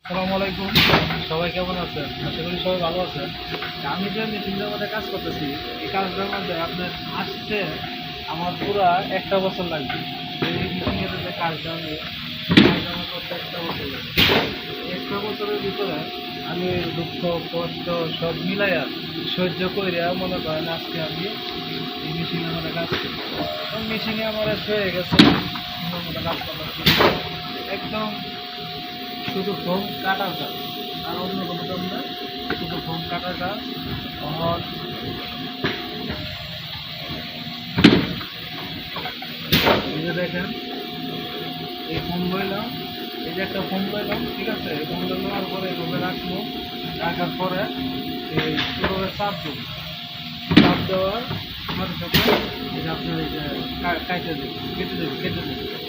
আসসালামু আলাইকুম। সবাই কেমন আছেন? আশা করি সবাই ভালো আছেন। আমি যে মেশিনটার মধ্যে কাজ করতেছি, এই কাজটার মধ্যে আপনার আসতে আমার পুরা একটা বছর লাগবে। এই মেশিনের যে কাজটা আমার করতে একটা বছর লাগবে। একটা বছরের ভিতরে আমি দুঃখ কষ্ট সব মিলাইয়া সহ্য করিয়া মনে করেন আজকে আমি এই মেশিনের মধ্যে কাজ করি। মেশিনে আমার হয়ে গেছে সুন্দর মতো কাজ করতেছি একদম। শুধু ফোম কাটার কাজ, আর অন্য কোনো কাজ না, শুধু ফোম কাটার কাজ। আর এই যে দেখেন, এই ফোম লইলাম, এই যে একটা ফোম লইলাম, ঠিক আছে। এই ফোমটা নেওয়ার পরে এইভাবে রাখবো, রাখার পরে এই পুরো চাপ দেবো। চাপ দেওয়ার সাথে সাথে এই যে আপনার এই যে কেটে দেবে, কেটে দেবে।